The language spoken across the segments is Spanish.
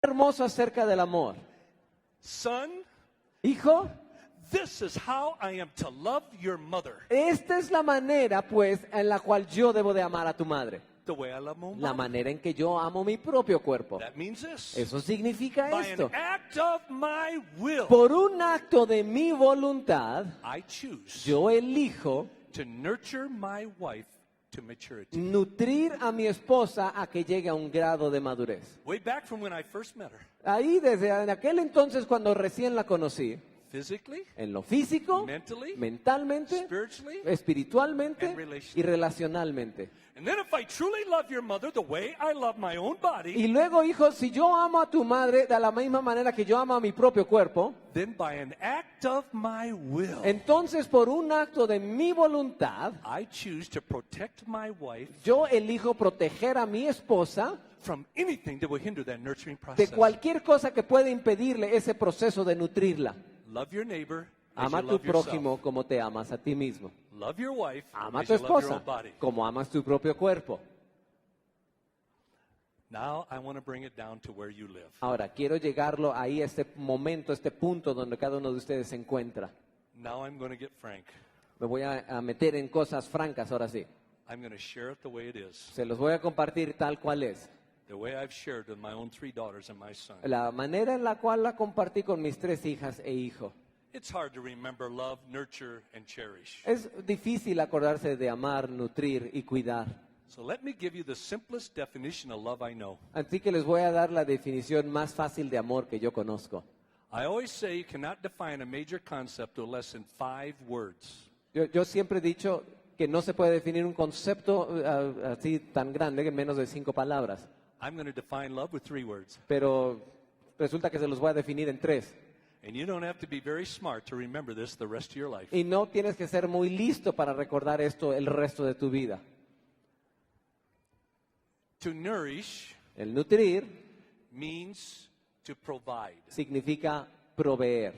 hermoso acerca del amor. Son, Hijo, this is how I am to love your mother. esta es la manera, pues, en la cual yo debo de amar a tu madre. The way I love my own La body. manera en que yo amo mi propio cuerpo. That means this. Eso significa By esto. an act of my will, Por un acto de mi voluntad, I choose yo elijo to nurture my wife to maturity. nutrir a mi esposa a que llegue a un grado de madurez. Way back from when I first met her. Ahí, desde aquel entonces, cuando recién la conocí, Physically, en lo físico, mentally, mentalmente, spiritually, espiritualmente and relationally. y relacionalmente. and then if I truly love your mother the way I love my own body, Y luego, hijo, si yo amo a tu madre de la misma manera que yo amo a mi propio cuerpo, then by an act of my will, entonces por un acto de mi voluntad, I choose to protect my wife yo elijo proteger a mi esposa from anything that will hinder that nurturing de process. cualquier cosa que pueda impedirle ese proceso de nutrirla. Love your neighbor as Ama a you tu love yourself. prójimo como te amas a ti mismo. Love your wife Ama a as tu you love your esposa own body. como amas tu propio cuerpo. Now I want to bring it down to where you live. Ahora, quiero llegarlo ahí, a este momento, este punto donde cada uno de ustedes se encuentra. Now I'm going to get frank. Me voy a meter en cosas francas ahora sí. I'm going to share it the way it is. Se los voy a compartir tal cual es. The way I've shared with my own 3 daughters and my son. La manera en la cual la compartí con mis 3 hijas e hijo. It's hard to remember love, nurture, and cherish. Es difícil acordarse de amar, nutrir y cuidar. So let me give you the simplest definition of love I know. Así que les voy a dar la definición más fácil de amor que yo conozco. I always say you cannot define a major concept with less than 5 words. Yo siempre he dicho que no se puede definir un concepto así tan grande que en menos de 5 palabras. I'm going to define love with 3 words. Pero resulta que se los voy a definir en 3. And you don't have to be very smart to remember this the rest of your life. Y no tienes que ser muy listo para recordar esto el resto de tu vida. To nourish El nutrir means to provide. significa proveer.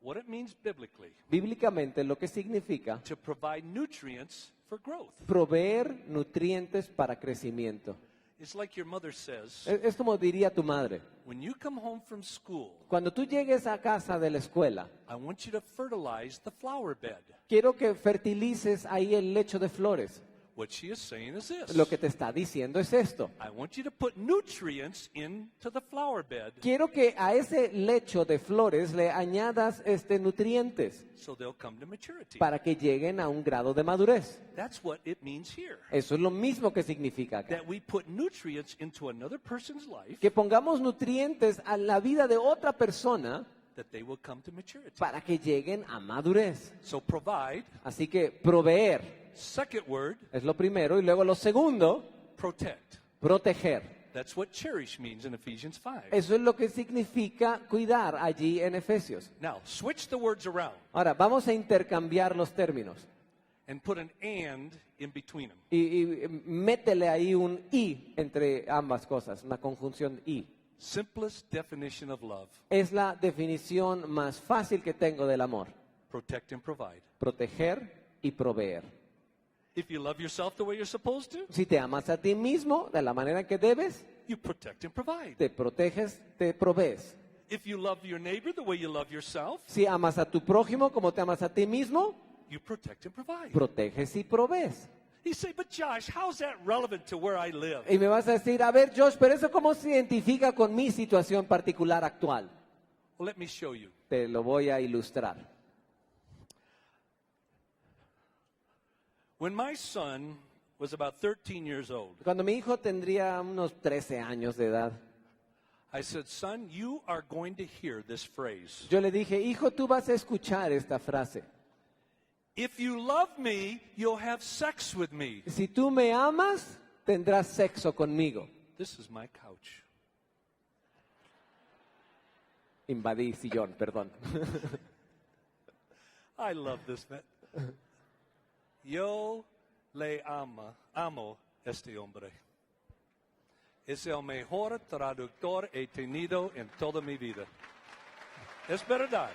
What it means biblically, Bíblicamente lo que significa to provide nutrients for growth. proveer nutrientes para crecimiento. It's like your mother says, Es como diría tu madre. when you come home from school, Cuando tú llegues a casa de la escuela, I want you to fertilize the flower bed. quiero que fertilices ahí el lecho de flores. What she is saying is this. Lo que te está diciendo es esto. I want you to put nutrients into the flower bed Quiero que a ese lecho de flores le añadas nutrientes so they'll come to maturity. para que lleguen a un grado de madurez. That's what it means here. Eso es lo mismo que significa acá. That we put nutrients into another person's life Que pongamos nutrientes a la vida de otra persona that they will come to maturity. para que lleguen a madurez. So provide, Así que proveer second word, es lo primero y luego lo segundo, protect. proteger. That's what cherish means in Ephesians 5. Eso es lo que significa cuidar allí en Efesios. Now, switch the words around Ahora, vamos a intercambiar los términos. and put an and in between them. Y métele ahí un y entre ambas cosas, una conjunción y. Simplest definition of love, Es la definición más fácil que tengo del amor. protect and provide. Proteger y proveer. If you love yourself the way you're supposed to, Si te amas a ti mismo de la manera que debes, you protect and provide. te proteges, te provees. If you love your neighbor the way you love yourself, Si amas a tu prójimo como te amas a ti mismo, you protect and provide. proteges y provees. You say, but Josh, how's that relevant to where I live? Y me vas a decir, a ver, Josh, pero eso cómo se identifica con mi situación particular actual. Well, let me show you. Te lo voy a ilustrar. When my son was about 13 years old, Cuando mi hijo tendría unos 13 años de edad, I said, son, you are going to hear this phrase. yo le dije, hijo, tú vas a escuchar esta frase. If you love me, you'll have sex with me. Si tú me amas, tendrás sexo conmigo. This is my couch. Invadí sillón, perdón. I love this man. Yo le amo este hombre. Es el mejor traductor he tenido en toda mi vida. Es verdad.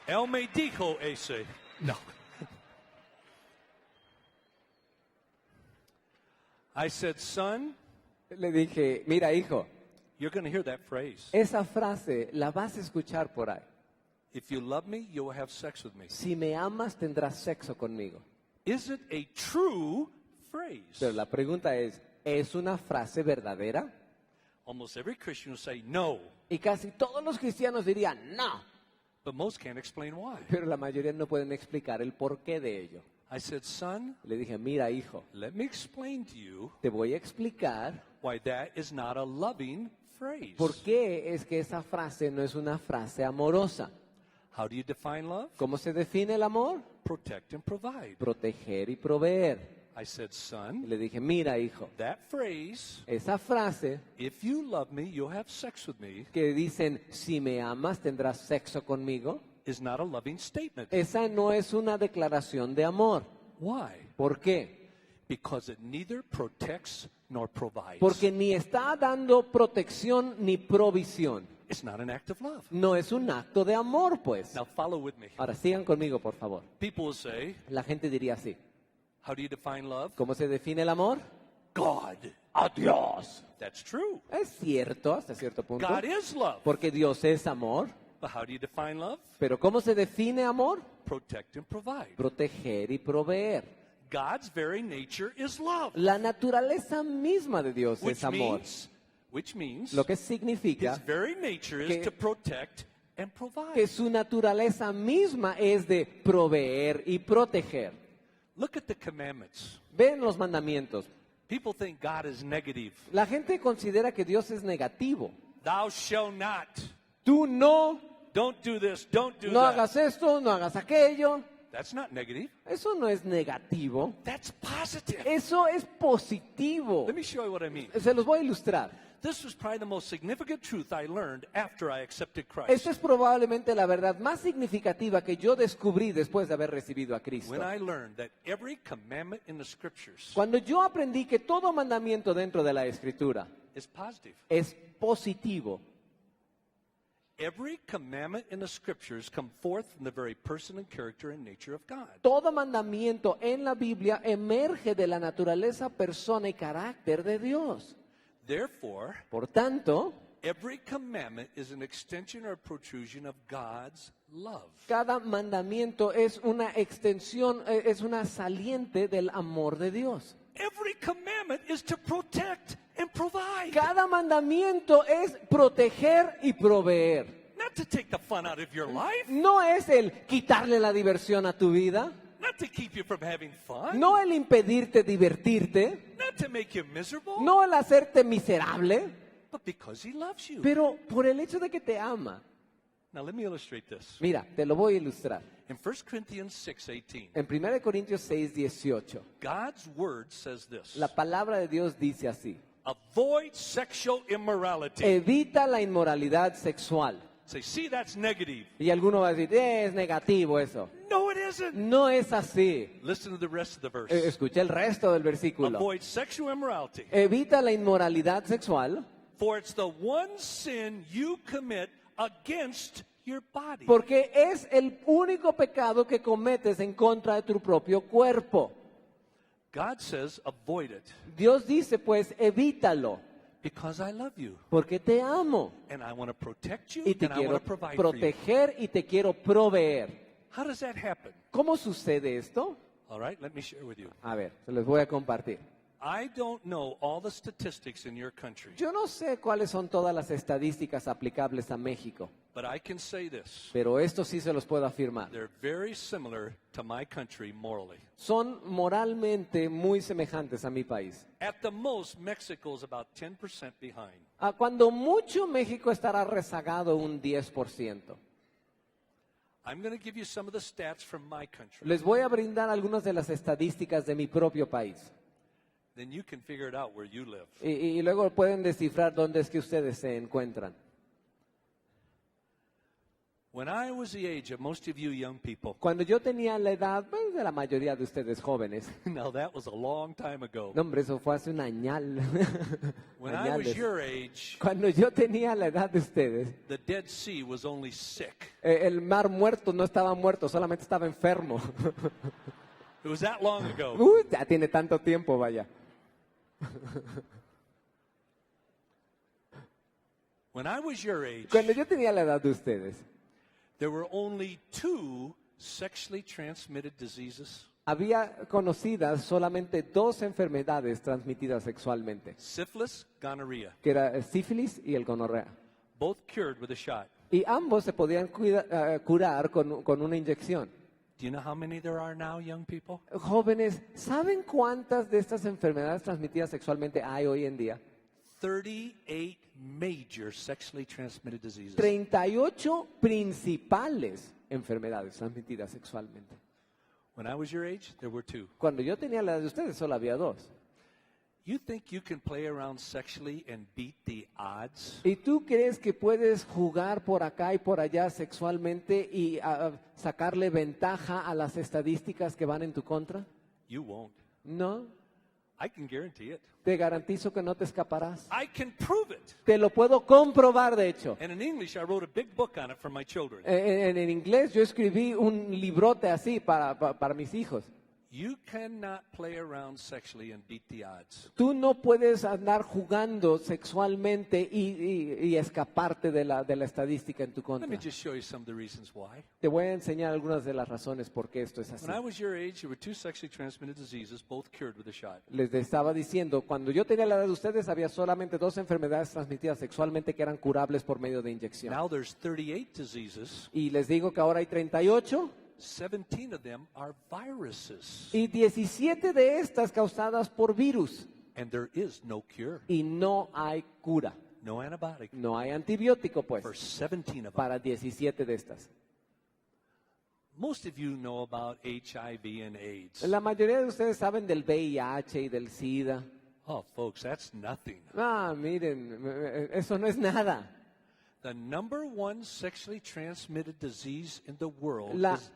Él me dijo ese. No. I said, son, Le dije, mira hijo, you're going to hear that phrase. esa frase la vas a escuchar por ahí. If you love me, you will have sex with me. Si me amas, tendrás sexo conmigo. Is it a true phrase? Pero la pregunta ¿es una frase verdadera? Almost every Christian will say no, Y casi todos los cristianos dirían, no. but most can't explain why. Pero la mayoría no pueden explicar el porqué de ello. I said, son, Le dije, mira hijo, let me explain to you te voy a explicar why that is not a loving phrase. por qué es que esa frase no es una frase amorosa. How do you define love? ¿Cómo se define el amor? Protect and provide. Proteger y proveer. I said, Y son, le dije, mira hijo, that phrase, esa frase if you love me, you'll have sex with me, que dicen, si me amas, tendrás sexo conmigo, is not a loving statement. esa no es una declaración de amor. Why? ¿Por qué? Because it neither protects nor provides. Porque ni está dando protección ni provisión. It's not an act of love. No es un acto de amor, pues. Now follow with me. Ahora sigan conmigo, por favor. People will say, La gente diría así. how do you define love? ¿Cómo se define el amor? God. A Dios. That's true. Es cierto, hasta cierto punto. God is love. Porque Dios es amor. But how do you define love? Pero ¿cómo se define amor? Protect and provide. Proteger y proveer. God's very nature is love. La naturaleza misma de Dios es amor. Which means Lo que significa his very nature is que- to protect and provide. que su naturaleza misma es de proveer y proteger. Look at the commandments. Ven los mandamientos. People think God is negative. La gente considera que Dios es negativo. Thou shalt not. Tú no Don't do this. Don't do no that. hagas esto, no hagas aquello. That's not negative. Eso no es negativo. That's positive. Eso es positivo. Let me show you what I mean. Se los voy a ilustrar. This was probably the most significant truth I learned after I accepted Christ. Esta es probablemente la verdad más significativa que yo descubrí después de haber recibido a Cristo. When I learned that every commandment in the scriptures Cuando yo aprendí que todo mandamiento dentro de la Escritura is positive. es positivo. Every commandment in the scriptures come forth from the very person and character and nature of God. Todo mandamiento en la Biblia emerge de la naturaleza, persona y carácter de Dios. Therefore, Por tanto, every commandment is an extension or protrusion of God's love. cada mandamiento es una extensión, es una saliente del amor de Dios. Every commandment is to protect and provide. Cada mandamiento es proteger y proveer. Not to take the fun out of your life. No es el quitarle la diversión a tu vida, Not to keep you from having fun. no el impedirte divertirte, Not to make you miserable. no el hacerte miserable, But because he loves you. pero por el hecho de que te ama. Now let me illustrate this. Mira, te lo voy a ilustrar. In 1 Corinthians 6:18, En 1 Corintios 6:18, God's word says this. la palabra de Dios dice así: Avoid sexual immorality. evita la inmoralidad sexual. Say, see, that's negative. Y alguno va a decir, es negativo eso. No, it isn't. No es así. Listen to the rest of the verse. Escucha el resto del versículo. Avoid sexual immorality. Evita la inmoralidad sexual, For it's the one sin you commit against your body. porque es el único pecado que cometes en contra de tu propio cuerpo. God says, avoid it Dios dice, pues, evítalo, because I love you. porque te amo And I want to protect you y te and I want quiero to provide for you. proteger y te quiero proveer. How does that happen? ¿Cómo sucede esto? All right, let me share with you. A ver, se les voy a compartir. I don't know all the statistics in your country, Yo no sé cuáles son todas las estadísticas aplicables a México, but I can say this. pero esto sí se los puedo afirmar. They're very similar to my country morally. Son moralmente muy semejantes a mi país. At the most, Mexico is about 10% behind. Cuando mucho, México estará rezagado un 10%. I'm going to give you some of the stats from my country. Les voy a brindar algunas de las estadísticas de mi propio país. Then you can figure it out where you live. Y luego pueden descifrar dónde es que ustedes se encuentran. When I was the age of most of you young people, Cuando yo tenía la edad pues, de la mayoría de ustedes jóvenes. now that was a long time ago. No, hombre, eso fue hace un añal. When I was Añales. your age, Cuando yo tenía la edad de ustedes, the Dead Sea was only sick. el mar muerto no estaba muerto, solamente estaba enfermo. It was that long ago. Ya tiene tanto tiempo, vaya. When I was your age, Cuando yo tenía la edad de ustedes, there were only 2 sexually transmitted diseases. había conocidas solamente 2 enfermedades transmitidas sexualmente, Syphilis, gonorrhea, que era el sífilis y el gonorrea. both cured with a shot. Y ambos se podían curar con una inyección. Do you know how many there are now, young people? Jóvenes, ¿saben cuántas de estas enfermedades transmitidas sexualmente hay hoy en día? 38 major sexually transmitted diseases. 38 principales enfermedades transmitidas sexualmente. When I was your age, there were 2. Cuando yo tenía la edad de ustedes, solo había 2. You think you can play around sexually and beat the odds? ¿Y tú crees que puedes jugar por acá y por allá sexualmente y sacarle ventaja a las estadísticas que van en tu contra? You won't. No, I can guarantee it. te garantizo que no te escaparás. I can prove it. Te lo puedo comprobar, de hecho. And in English, I wrote a big book on it for my children. En inglés yo escribí un librote así para mis hijos. You cannot play around sexually and beat the odds. Tú no puedes andar jugando sexualmente y escaparte de la estadística en tu Let contra. me just show you some of the reasons why. Te voy a enseñar algunas de las razones por qué esto es así. When I was your age, there were 2 sexually transmitted diseases, both cured with a shot. Les estaba diciendo, cuando yo tenía la edad de ustedes, había solamente 2 enfermedades transmitidas sexualmente que eran curables por medio de inyección. Now there's 38 diseases. Y les digo que ahora hay 38 17 of them are viruses. y 17 de estas causadas por virus. And there is no cure, Y no hay cura. no antibiotic No hay antibiótico, pues, for 17 of them. para 17 de estas. Most of you know about HIV and AIDS. La mayoría de ustedes saben del VIH y del SIDA. Oh, folks, that's nothing. Miren, eso no es nada. The number 1 sexually transmitted disease in the world La- is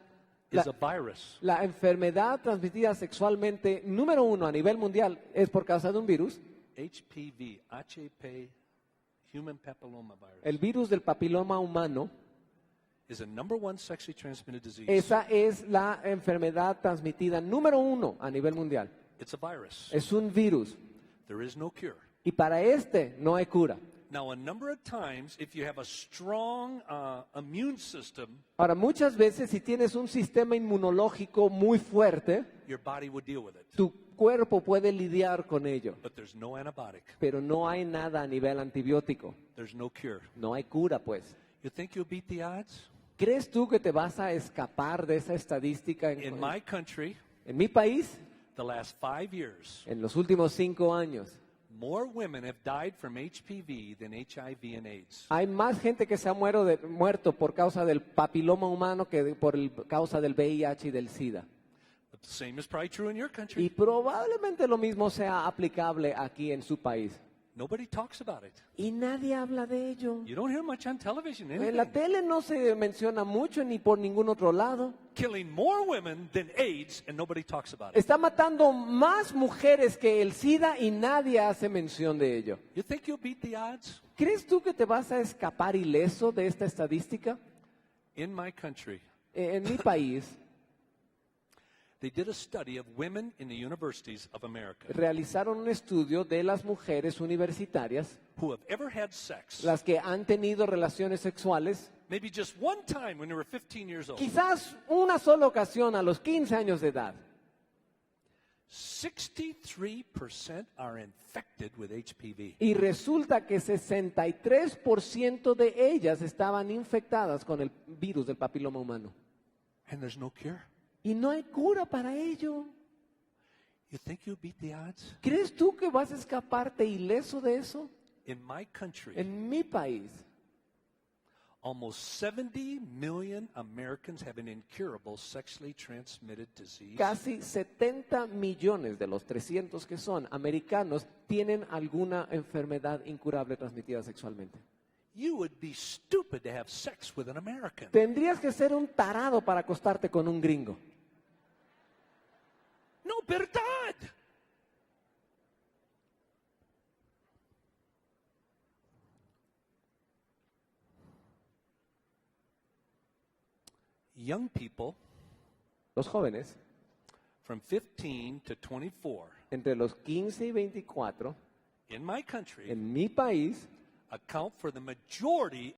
la- a virus. La enfermedad transmitida sexualmente número 1 a nivel mundial es por causa de un virus, HPV, HP, human papilloma virus, el virus del papiloma humano. is a number 1 sexually transmitted disease. Esa es la enfermedad transmitida número 1 a nivel mundial. It's a virus. Es un virus. There is no cure. Y para este no hay cura. Now, a number of times, if you have a strong immune system, Ahora, muchas veces si tienes un sistema inmunológico muy fuerte, your body would deal with it. tu cuerpo puede lidiar con ello. But there's no antibiotic. Pero no hay nada a nivel antibiótico. There's no cure. No hay cura, pues. You think you'll beat the odds? ¿Crees tú que te vas a escapar de esa estadística In my country, en mi país? the last 5 years, En los últimos 5 años. more women have died from HPV than HIV and AIDS. Hay más gente que se ha muerto por causa del papiloma humano que por causa del VIH y del SIDA. But the same is probably true in your country. Y probablemente lo mismo sea aplicable aquí en su país. Nobody talks about it. Y nadie habla de ello. You don't hear much on television. En la Anything. tele no se menciona mucho ni por ningún otro lado. Killing more women than AIDS, and nobody talks about it. Está matando más mujeres que el SIDA y nadie hace mención de ello. You think you'll beat the odds? ¿Crees tú que te vas a escapar ileso de esta estadística? In my country, En mi país they did a study of women in the universities of America realizaron un estudio de las mujeres universitarias, who have ever had sex, las que han tenido relaciones sexuales, maybe just one time when they were 15 years old. quizás una sola ocasión a los 15 años de edad. 63% are infected with HPV. Y resulta que 63% de ellas estaban infectadas con el virus del papiloma humano. And there's no cure. Y no hay cura para ello. You think you'll beat the odds? ¿Crees tú que vas a escaparte ileso de eso? In my country, En mi país, almost 70 million Americans have an incurable sexually transmitted disease. casi 70 millones de los 300 que son americanos tienen alguna enfermedad incurable transmitida sexualmente. You would be stupid to have sex with an American. Tendrías que ser un tarado para acostarte con un gringo. No, verdad. Young people, Los jóvenes, from 15 to 24 entre los 15 y 24 in my country en mi país account for the majority